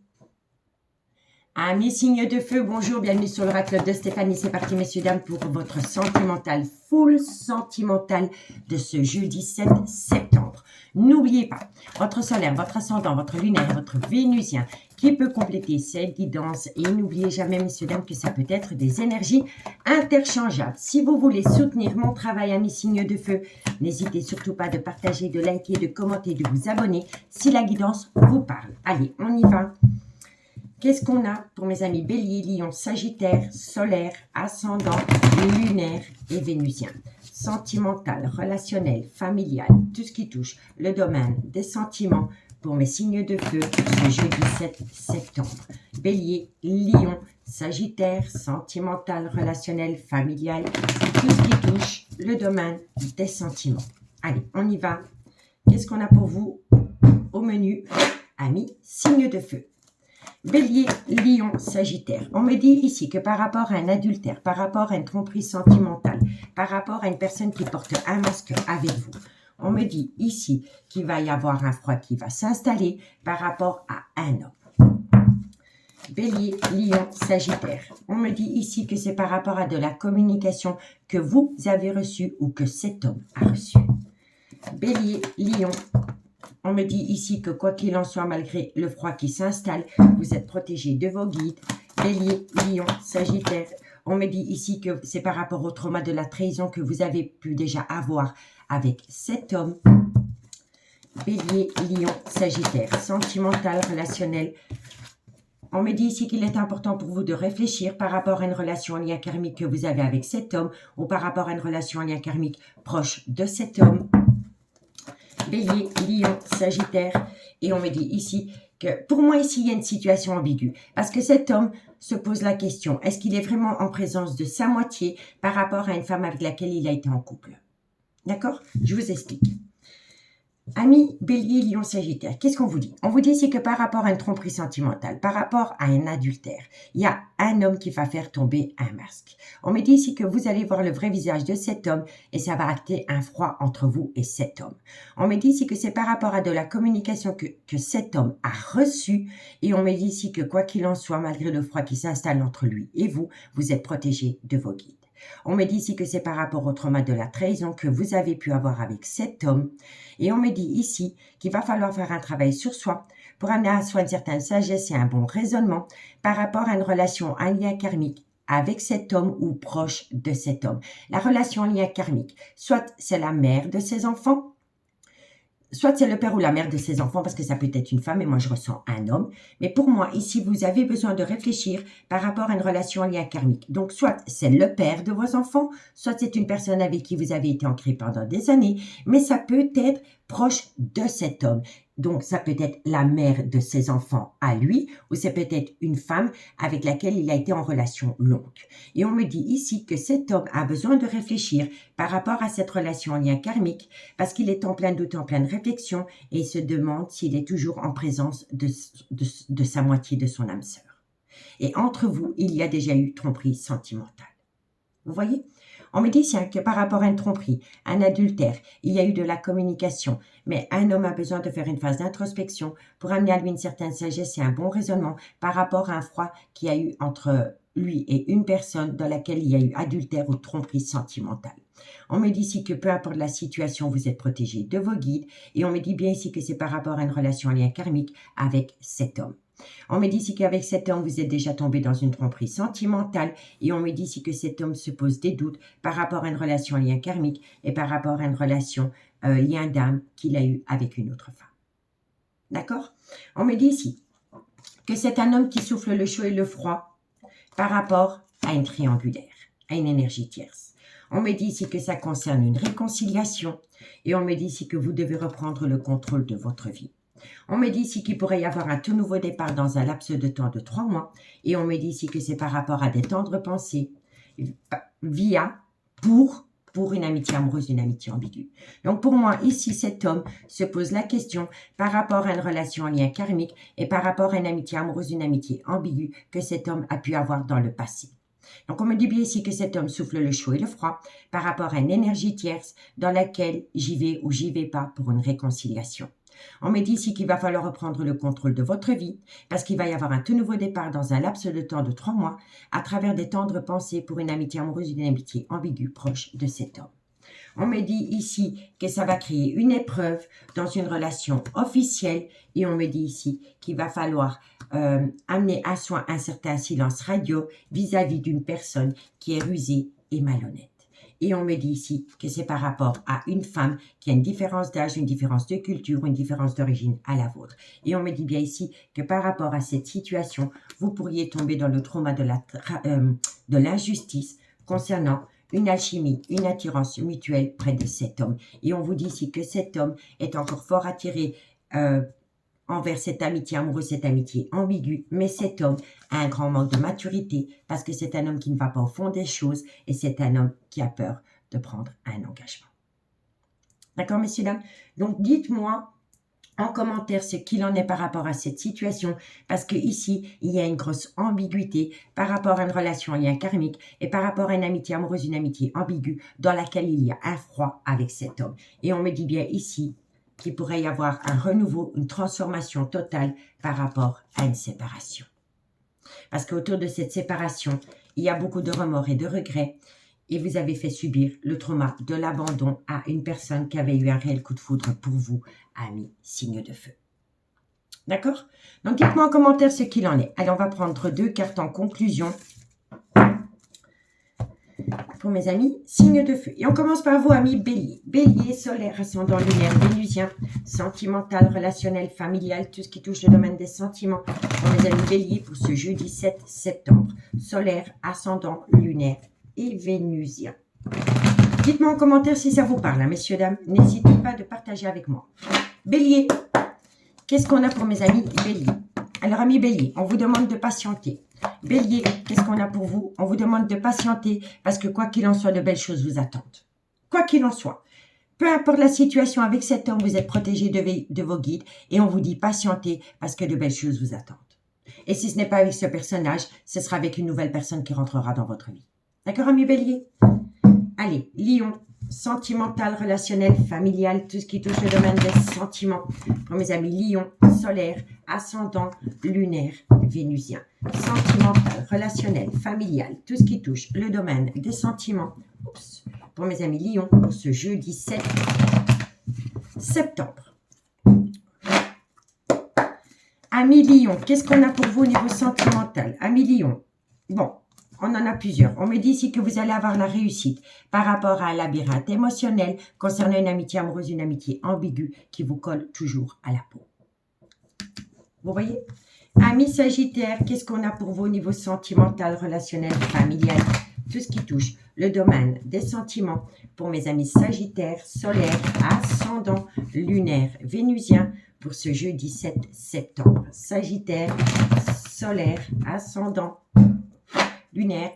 Amis signes de feu, bonjour, bienvenue sur l'oracle de Stéphanie. C'est parti, messieurs, dames, pour votre sentimental, full sentimental de ce jeudi 7 septembre. N'oubliez pas, votre solaire, votre ascendant, votre lunaire, votre vénusien qui peut compléter cette guidance. Et n'oubliez jamais, messieurs, dames, que ça peut être des énergies interchangeables. Si vous voulez soutenir mon travail, amis signes de feu, n'hésitez surtout pas de partager, de liker, de commenter, de vous abonner si la guidance vous parle. Allez, on y va. Qu'est-ce qu'on a pour mes amis Bélier, Lion, Sagittaire, solaire, ascendant, lunaire et vénusien? Sentimental, relationnel, familial, tout ce qui touche le domaine des sentiments pour mes signes de feu ce jeudi 7 septembre. Bélier, Lion, Sagittaire, sentimental, relationnel, familial, tout ce qui touche le domaine des sentiments. Allez, on y va. Qu'est-ce qu'on a pour vous au menu? Amis, signe de feu. Bélier, Lion, Sagittaire. On me dit ici que par rapport à un adultère, par rapport à une tromperie sentimentale, par rapport à une personne qui porte un masque avec vous, on me dit ici qu'il va y avoir un froid qui va s'installer par rapport à un homme. Bélier, Lion, Sagittaire. On me dit ici que c'est par rapport à de la communication que vous avez reçue ou que cet homme a reçu. Bélier, Lion. On me dit ici que quoi qu'il en soit, malgré le froid qui s'installe, vous êtes protégé de vos guides. Bélier, Lion, Sagittaire. On me dit ici que c'est par rapport au trauma de la trahison que vous avez pu déjà avoir avec cet homme. Bélier, Lion, Sagittaire. Sentimental, relationnel. On me dit ici qu'il est important pour vous de réfléchir par rapport à une relation en lien karmique que vous avez avec cet homme ou par rapport à une relation en lien karmique proche de cet homme. Bélier, Lion, Sagittaire. Et on me dit ici que pour moi ici il y a une situation ambiguë parce que cet homme se pose la question, est-ce qu'il est vraiment en présence de sa moitié par rapport à une femme avec laquelle il a été en couple? D'accord? Je vous explique. Amis Bélier, Lion, Sagittaire, qu'est-ce qu'on vous dit? On vous dit ici que par rapport à une tromperie sentimentale, par rapport à un adultère, il y a un homme qui va faire tomber un masque. On me dit ici que vous allez voir le vrai visage de cet homme et ça va acter un froid entre vous et cet homme. On me dit ici que c'est par rapport à de la communication que cet homme a reçue et on me dit ici que quoi qu'il en soit, malgré le froid qui s'installe entre lui et vous, vous êtes protégé de vos guides. On me dit ici que c'est par rapport au trauma de la trahison que vous avez pu avoir avec cet homme. Et on me dit ici qu'il va falloir faire un travail sur soi pour amener à soi une certaine sagesse et un bon raisonnement par rapport à une relation, un lien karmique avec cet homme ou proche de cet homme. La relation en lien karmique, soit c'est la mère de ses enfants, soit c'est le père ou la mère de ses enfants, parce que ça peut être une femme et moi je ressens un homme. Mais pour moi, ici, vous avez besoin de réfléchir par rapport à une relation en lien karmique. Donc, soit c'est le père de vos enfants, soit c'est une personne avec qui vous avez été ancré pendant des années, mais ça peut être proche de cet homme. Donc, ça peut être la mère de ses enfants à lui, ou c'est peut-être une femme avec laquelle il a été en relation longue. Et on me dit ici que cet homme a besoin de réfléchir par rapport à cette relation en lien karmique, parce qu'il est en plein doute, en pleine réflexion, et il se demande s'il est toujours en présence de sa moitié, de son âme sœur. Et entre vous, il y a déjà eu tromperie sentimentale. Vous voyez? On me dit que par rapport à une tromperie, un adultère, il y a eu de la communication, mais un homme a besoin de faire une phase d'introspection pour amener à lui une certaine sagesse et un bon raisonnement par rapport à un froid qu'il y a eu entre lui et une personne dans laquelle il y a eu adultère ou tromperie sentimentale. On me dit ici que peu importe la situation, vous êtes protégé de vos guides et on me dit bien ici que c'est par rapport à une relation en lien karmique avec cet homme. On me dit ici qu'avec cet homme, vous êtes déjà tombé dans une tromperie sentimentale et on me dit ici que cet homme se pose des doutes par rapport à une relation en lien karmique et par rapport à une relation lien d'âme qu'il a eu avec une autre femme. D'accord? On me dit ici que c'est un homme qui souffle le chaud et le froid par rapport à une triangulaire, à une énergie tierce. On me dit ici que ça concerne une réconciliation et on me dit ici que vous devez reprendre le contrôle de votre vie. On me dit ici qu'il pourrait y avoir un tout nouveau départ dans un laps de temps de 3 mois et on me dit ici que c'est par rapport à des tendres pensées pour une amitié amoureuse, une amitié ambiguë. Donc pour moi, ici, cet homme se pose la question par rapport à une relation en lien karmique et par rapport à une amitié amoureuse, une amitié ambiguë que cet homme a pu avoir dans le passé. Donc on me dit bien ici que cet homme souffle le chaud et le froid par rapport à une énergie tierce dans laquelle j'y vais ou j'y vais pas pour une réconciliation. On me dit ici qu'il va falloir reprendre le contrôle de votre vie parce qu'il va y avoir un tout nouveau départ dans un laps de temps de 3 mois à travers des tendres pensées pour une amitié amoureuse, une amitié ambiguë proche de cet homme. On me dit ici que ça va créer une épreuve dans une relation officielle et on me dit ici qu'il va falloir amener à soi un certain silence radio vis-à-vis d'une personne qui est rusée et malhonnête. Et on me dit ici que c'est par rapport à une femme qui a une différence d'âge, une différence de culture, une différence d'origine à la vôtre. Et on me dit bien ici que par rapport à cette situation, vous pourriez tomber dans le trauma de l'injustice concernant une alchimie, une attirance mutuelle près de cet homme. Et on vous dit ici que cet homme est encore fort attiré envers cette amitié amoureuse, cette amitié ambiguë, mais cet homme a un grand manque de maturité parce que c'est un homme qui ne va pas au fond des choses et c'est un homme qui a peur de prendre un engagement. D'accord, messieurs, dames? Donc, dites-moi en commentaire ce qu'il en est par rapport à cette situation, parce que ici il y a une grosse ambiguïté par rapport à une relation en lien karmique et par rapport à une amitié amoureuse, une amitié ambiguë dans laquelle il y a un froid avec cet homme. Et on me dit bien ici qu'il pourrait y avoir un renouveau, une transformation totale par rapport à une séparation. Parce qu'autour de cette séparation, il y a beaucoup de remords et de regrets. Et vous avez fait subir le trauma de l'abandon à une personne qui avait eu un réel coup de foudre pour vous, amis signe de feu. D'accord? Donc, dites-moi en commentaire ce qu'il en est. Allez, on va prendre 2 cartes en conclusion pour mes amis signes de feu. Et on commence par vous, amis bélier. Bélier, solaire, ascendant lunaire, vénusien, sentimental, relationnel, familial, tout ce qui touche le domaine des sentiments. Pour mes amis bélier, pour ce jeudi 7 septembre. Solaire, ascendant lunaire et vénusien. Dites-moi en commentaire si ça vous parle, hein, messieurs, dames. N'hésitez pas de partager avec moi. Bélier, qu'est-ce qu'on a pour mes amis bélier? Alors, amis bélier, on vous demande de patienter. Bélier, qu'est-ce qu'on a pour vous? On vous demande de patienter parce que quoi qu'il en soit, de belles choses vous attendent. Quoi qu'il en soit. Peu importe la situation avec cet homme, vous êtes protégé de vos guides et on vous dit patientez parce que de belles choses vous attendent. Et si ce n'est pas avec ce personnage, ce sera avec une nouvelle personne qui rentrera dans votre vie. D'accord, amis bélier? Allez, lion, sentimental, relationnel, familial, tout ce qui touche le domaine des sentiments. Pour mes amis lion, solaire, ascendant, lunaire, vénusien. Sentimental, relationnel, familial, tout ce qui touche le domaine des sentiments. Oups. Pour mes amis lion, pour ce jeudi 7 septembre. Amis lion, qu'est-ce qu'on a pour vous au niveau sentimental? Amis lion, bon. On en a plusieurs. On me dit ici que vous allez avoir la réussite par rapport à un labyrinthe émotionnel concernant une amitié amoureuse, une amitié ambiguë qui vous colle toujours à la peau. Vous voyez? Amis Sagittaire, qu'est-ce qu'on a pour vous au niveau sentimental, relationnel, familial, tout ce qui touche le domaine des sentiments pour mes amis Sagittaire, solaire, ascendant, lunaire, vénusien pour ce jeudi 7 septembre. Sagittaire, solaire, ascendant, lunaire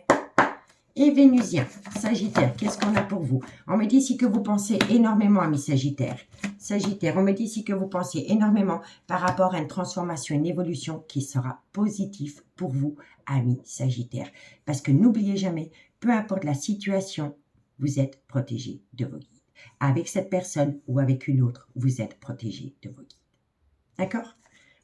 et vénusien. Sagittaire, qu'est-ce qu'on a pour vous? On me dit ici que vous pensez énormément, amis Sagittaire. Sagittaire, on me dit ici que vous pensez énormément par rapport à une transformation, une évolution qui sera positive pour vous, amis Sagittaire. Parce que n'oubliez jamais, peu importe la situation, vous êtes protégé de vos guides. Avec cette personne ou avec une autre, vous êtes protégé de vos guides. D'accord?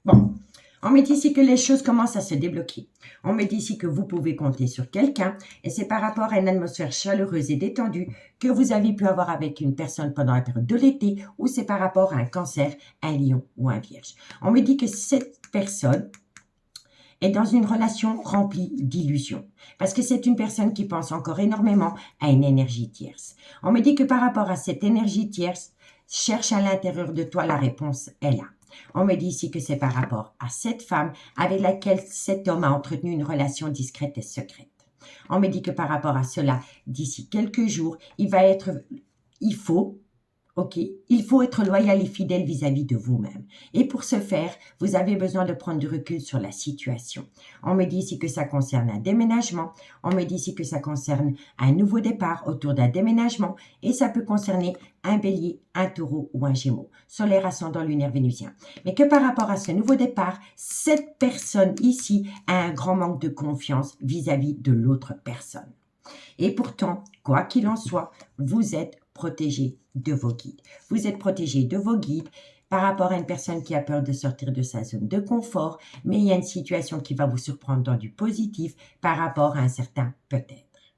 Bon. On me dit ici que les choses commencent à se débloquer. On me dit ici que vous pouvez compter sur quelqu'un et c'est par rapport à une atmosphère chaleureuse et détendue que vous avez pu avoir avec une personne pendant la période de l'été ou c'est par rapport à un cancer, un lion ou un vierge. On me dit que cette personne est dans une relation remplie d'illusions parce que c'est une personne qui pense encore énormément à une énergie tierce. On me dit que par rapport à cette énergie tierce, cherche à l'intérieur de toi, la réponse est là. On me dit ici que c'est par rapport à cette femme avec laquelle cet homme a entretenu une relation discrète et secrète. On me dit que par rapport à cela, d'ici quelques jours, il faut être loyal et fidèle vis-à-vis de vous-même. Et pour ce faire, vous avez besoin de prendre du recul sur la situation. On me dit ici que ça concerne un déménagement. On me dit ici que ça concerne un nouveau départ autour d'un déménagement. Et ça peut concerner un bélier, un taureau ou un gémeau. Solaire, ascendant, lunaire, vénusien. Mais que par rapport à ce nouveau départ, cette personne ici a un grand manque de confiance vis-à-vis de l'autre personne. Et pourtant, quoi qu'il en soit, vous êtes protégé de vos guides. Vous êtes protégé de vos guides par rapport à une personne qui a peur de sortir de sa zone de confort, mais il y a une situation qui va vous surprendre dans du positif par rapport à un certain peut-être.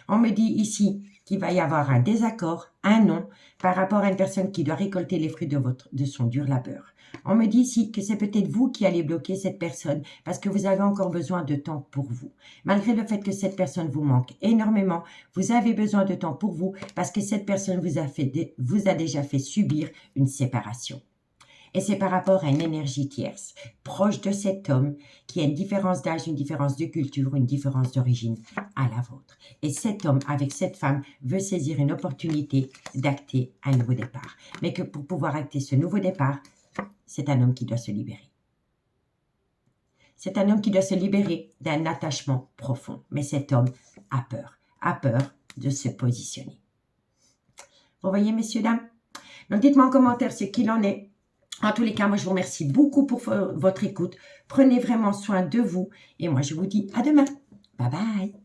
On me dit ici qu'il va y avoir un désaccord, un non, par rapport à une personne qui doit récolter les fruits de son dur labeur. On me dit ici que c'est peut-être vous qui allez bloquer cette personne parce que vous avez encore besoin de temps pour vous. Malgré le fait que cette personne vous manque énormément, vous avez besoin de temps pour vous parce que cette personne vous a déjà fait subir une séparation. Et c'est par rapport à une énergie tierce, proche de cet homme, qui a une différence d'âge, une différence de culture, une différence d'origine à la vôtre. Et cet homme, avec cette femme, veut saisir une opportunité d'acter un nouveau départ. Mais que pour pouvoir acter ce nouveau départ, c'est un homme qui doit se libérer. C'est un homme qui doit se libérer d'un attachement profond. Mais cet homme a peur de se positionner. Vous voyez, messieurs, dames? Donc, dites-moi en commentaire ce qu'il en est. En tous les cas, moi, je vous remercie beaucoup pour votre écoute. Prenez vraiment soin de vous. Et moi, je vous dis à demain. Bye bye.